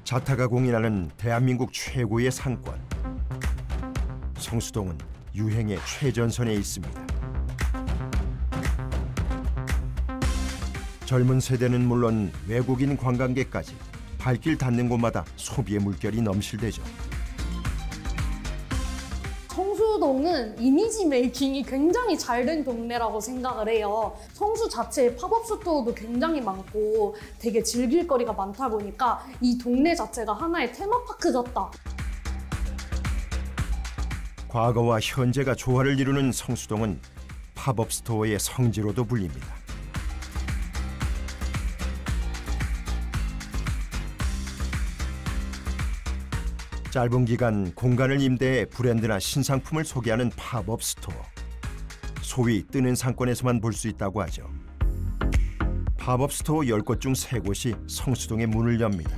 자타가 공인하는 대한민국 최고의 상권. 성수동은 유행의 최전선에 있습니다. 젊은 세대는 물론 외국인 관광객까지 발길 닿는 곳마다 소비의 물결이 넘실대죠. 성수동은 이미지 메이킹이 굉장히 잘 된 동네라고 생각을 해요. 성수 자체에 팝업 스토어도 굉장히 많고 되게 즐길 거리가 많다 보니까 이 동네 자체가 하나의 테마파크 같다. 과거와 현재가 조화를 이루는 성수동은 팝업 스토어의 성지로도 불립니다. 짧은 기간 공간을 임대해 브랜드나 신상품을 소개하는 팝업 스토어. 소위 뜨는 상권에서만 볼 수 있다고 하죠. 팝업 스토어 10곳 중 3곳이 성수동에 문을 엽니다.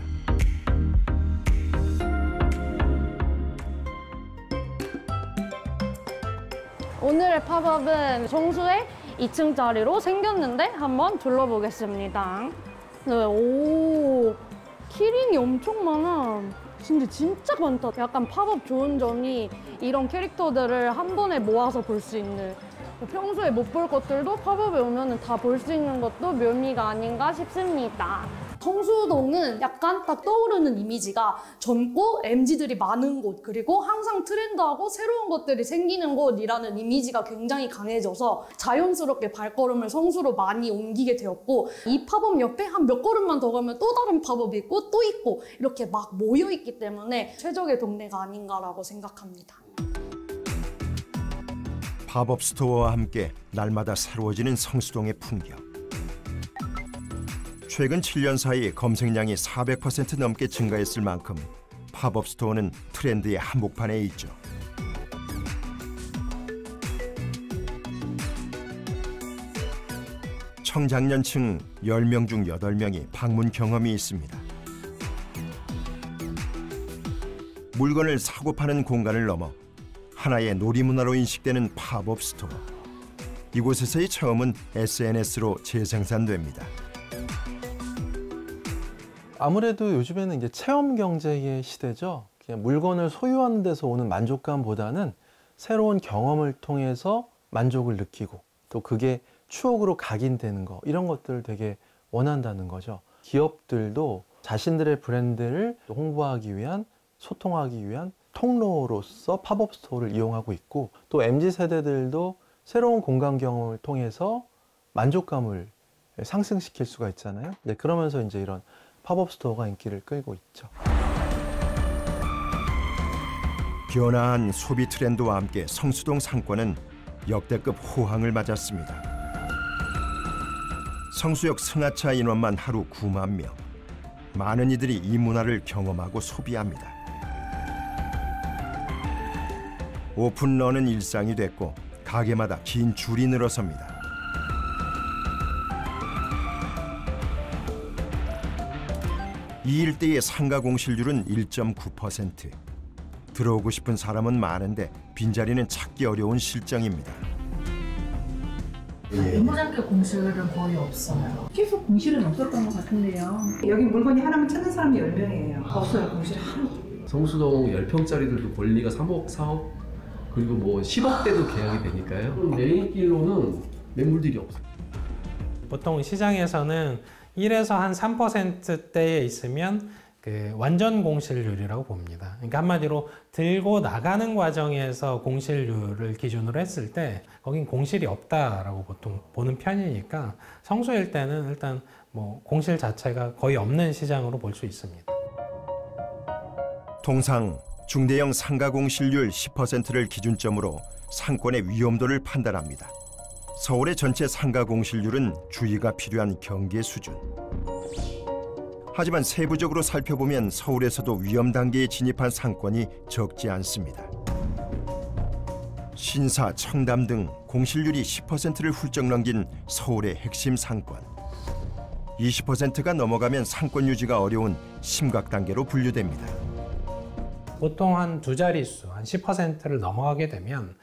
오늘의 팝업은 성수의 2층짜리로 생겼는데 한번 둘러보겠습니다. 네, 오, 키링이 엄청 많아. 근데 진짜 많다. 약간 팝업 좋은 점이 이런 캐릭터들을 한 번에 모아서 볼 수 있는, 평소에 못 볼 것들도 팝업에 오면 다 볼 수 있는 것도 묘미가 아닌가 싶습니다. 성수동은 약간 딱 떠오르는 이미지가 젊고 MZ들이 많은 곳, 그리고 항상 트렌드하고 새로운 것들이 생기는 곳이라는 이미지가 굉장히 강해져서 자연스럽게 발걸음을 성수로 많이 옮기게 되었고, 이 팝업 옆에 한 몇 걸음만 더 가면 또 다른 팝업이 있고 또 있고 이렇게 막 모여있기 때문에 최적의 동네가 아닌가라고 생각합니다. 팝업 스토어와 함께 날마다 새로워지는 성수동의 풍경. 최근 7년 사이 검색량이 400% 넘게 증가했을 만큼 팝업 스토어는 트렌드의 한복판에 있죠. 청장년층 10명 중 8명이 방문 경험이 있습니다. 물건을 사고 파는 공간을 넘어 하나의 놀이문화로 인식되는 팝업 스토어. 이곳에서의 처음은 SNS로 재생산됩니다. 아무래도 요즘에는 이제 체험 경제의 시대죠. 그냥 물건을 소유하는 데서 오는 만족감보다는 새로운 경험을 통해서 만족을 느끼고 또 그게 추억으로 각인되는 거, 이런 것들을 되게 원한다는 거죠. 기업들도 자신들의 브랜드를 홍보하기 위한, 소통하기 위한 통로로서 팝업 스토어를 이용하고 있고, 또 MZ세대들도 새로운 공간 경험을 통해서 만족감을 상승시킬 수가 있잖아요. 네, 그러면서 이제 이런 팝업 스토어가 인기를 끌고 있죠. 변화한 소비 트렌드와 함께 성수동 상권은 역대급 호황을 맞았습니다. 성수역 승하차 인원만 하루 9만 명. 많은 이들이 이 문화를 경험하고 소비합니다. 오픈런은 일상이 됐고 가게마다 긴 줄이 늘어섭니다. 이 일대의 상가 공실률은 1.9%. 들어오고 싶은 사람은 많은데 빈자리는 찾기 어려운 실정입니다. 인물장표 공실은 거의 없어요. 계속 공실은 없었던 것 같은데요. 여기 물건이 하나만 찾는 사람이 10명이에요. 없어요, 공실 하나도. 성수동 10평짜리들도 권리가 3억, 4억, 그리고 뭐 10억대도 계약이 되니까요. 메인 길로는 매물들이 없어요. 보통 시장에서는 1에서 한 3%대에 있으면 그 완전 공실률이라고 봅니다. 그러니까 한마디로 들고 나가는 과정에서 공실률을 기준으로 했을 때 거긴 공실이 없다라고 보통 보는 편이니까 성수일 때는 일단 뭐 공실 자체가 거의 없는 시장으로 볼 수 있습니다. 통상 중대형 상가 공실률 10%를 기준점으로 상권의 위험도를 판단합니다. 서울의 전체 상가 공실률은 주의가 필요한 경계 수준. 하지만 세부적으로 살펴보면 서울에서도 위험 단계에 진입한 상권이 적지 않습니다. 신사, 청담 등 공실률이 10%를 훌쩍 넘긴 서울의 핵심 상권. 20%가 넘어가면 상권 유지가 어려운 심각 단계로 분류됩니다. 보통 한 두 자릿수, 한 10%를 넘어가게 되면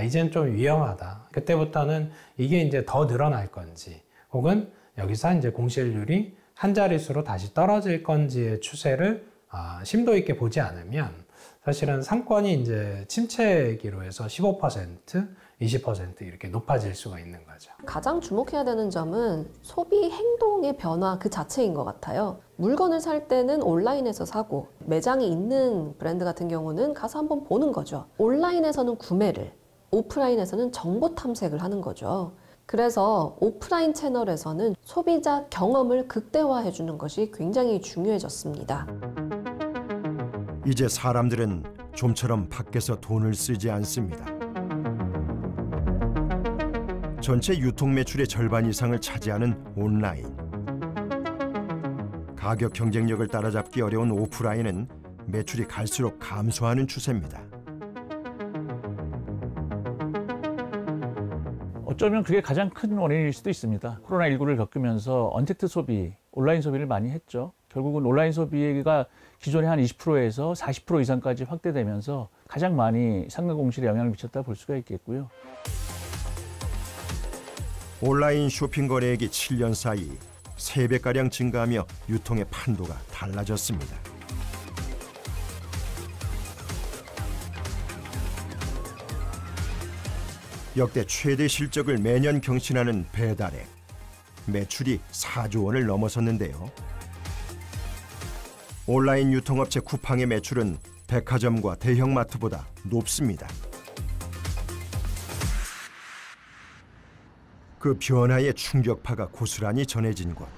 이젠 좀 위험하다. 그때부터는 이게 이제 더 늘어날 건지, 혹은 여기서 이제 공실률이 한 자릿수로 다시 떨어질 건지의 추세를 심도 있게 보지 않으면 사실은 상권이 이제 침체기로 해서 15%, 20% 이렇게 높아질 수가 있는 거죠. 가장 주목해야 되는 점은 소비 행동의 변화 그 자체인 것 같아요. 물건을 살 때는 온라인에서 사고 매장이 있는 브랜드 같은 경우는 가서 한번 보는 거죠. 온라인에서는 구매를, 오프라인에서는 정보 탐색을 하는 거죠. 그래서 오프라인 채널에서는 소비자 경험을 극대화해 주는 것이 굉장히 중요해졌습니다. 이제 사람들은 좀처럼 밖에서 돈을 쓰지 않습니다. 전체 유통 매출의 절반 이상을 차지하는 온라인. 가격 경쟁력을 따라잡기 어려운 오프라인은 매출이 갈수록 감소하는 추세입니다. 어쩌면 그게 가장 큰 원인일 수도 있습니다. 코로나19를 겪으면서 언택트 소비, 온라인 소비를 많이 했죠. 결국은 온라인 소비가 기존의 한 20%에서 40% 이상까지 확대되면서 가장 많이 상가 공실에 영향을 미쳤다 볼 수가 있겠고요. 온라인 쇼핑 거래액이 7년 사이 3배가량 증가하며 유통의 판도가 달라졌습니다. 역대 최대 실적을 매년 경신하는 배달액. 매출이 4조 원을 넘어섰는데요. 온라인 유통업체 쿠팡의 매출은 백화점과 대형마트보다 높습니다. 그 변화의 충격파가 고스란히 전해진 곳.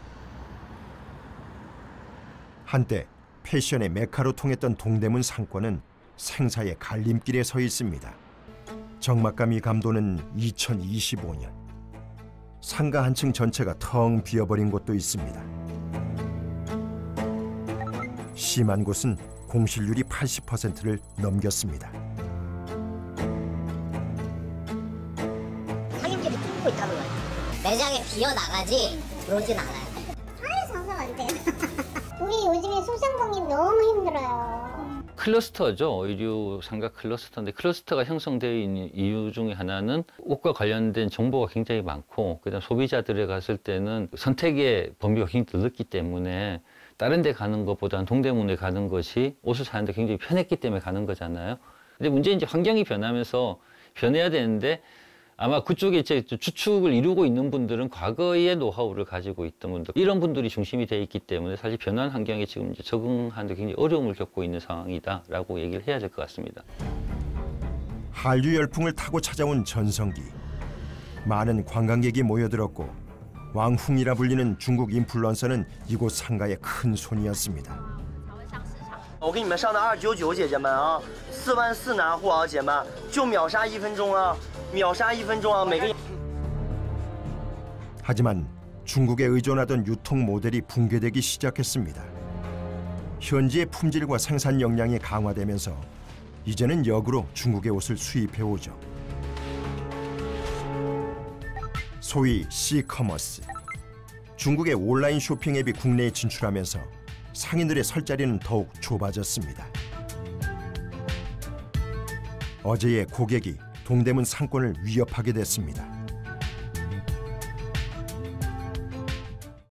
한때 패션의 메카로 통했던 동대문 상권은 생사의 갈림길에 서 있습니다. 적막감이 감도는 2025년. 상가 한 층 전체가 텅 비어버린 곳도 있습니다. 심한 곳은 공실률이 80%를 넘겼습니다. 상임들이 뚫고 있다는 거예요. 매장에 비어나가지 그러진 않아요. 아유 장사 안 돼. 우리 요즘에 소상공인 너무 힘들어요. 클러스터죠. 의류 상가 클러스터인데 클러스터가 형성되어 있는 이유 중에 하나는 옷과 관련된 정보가 굉장히 많고 그다음 소비자들에 갔을 때는 선택의 범위가 굉장히 넓기 때문에 다른 데 가는 것보다는 동대문에 가는 것이 옷을 사는데 굉장히 편했기 때문에 가는 거잖아요. 근데 문제는 이제 환경이 변하면서 변해야 되는데 아마 그쪽에 이제 주축을 이루고 있는 분들은 과거의 노하우를 가지고 있던 분들, 이런 분들이 중심이 돼 있기 때문에 사실 변한 환경에 지금 이제 적응하는데 굉장히 어려움을 겪고 있는 상황이다라고 얘기를 해야 될 것 같습니다. 한류 열풍을 타고 찾아온 전성기. 많은 관광객이 모여들었고 왕흥이라 불리는 중국 인플루언서는 이곳 상가의 큰 손이었습니다. 我给你们上的299，姐姐们啊，44000拿货啊，姐们，就秒杀1分钟啊，秒杀1分钟啊，每个。 하지만 중국에 의존하던 유통 모델이 붕괴되기 시작했습니다. 현지의 품질과 생산 역량이 강화되면서 이제는 역으로 중국의 옷을 수입해 오죠. 소위 C커머스. 중국의 온라인 쇼핑 앱이 국내에 진출하면서 상인들의 설 자리는 더욱 좁아졌습니다. 어제의 고객이 동대문 상권을 위협하게 됐습니다.